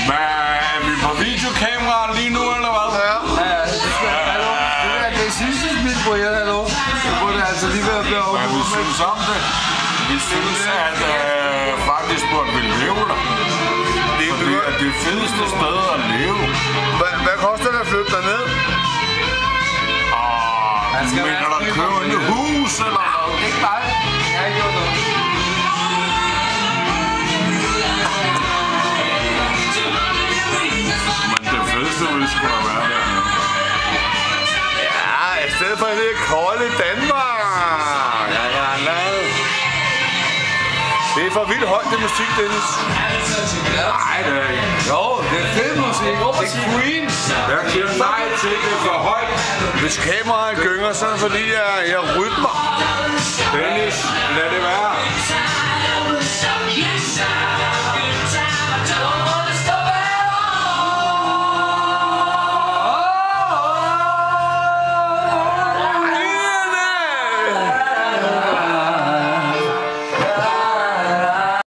Men er vi på videokamera lige nu, eller hvad? Ja. Hallo? Det er sidste smil på jer, hallo? Hvor det altså lige ved at blive over. Men vi synes om det. Vi synes, at faktisk burde vi leve der. Fordi at det fedeste sted at leve. Hvad koster det at flytte derned? Mener der købe et hus, eller hvad? Ikke dig. Jeg har ikke gjort noget. Men det fedeste ville sgu da være der. Ja, i stedet for det kolde Danmark. Det er for vildt højt, det musik, Dennis. Nej, det er ikke. Jo, det er fed musik. Det er Queen. Jeg siger nej til, det er for højt. Hvis kameraet gynger, så er det fordi, jeg rytmer. Dennis, lad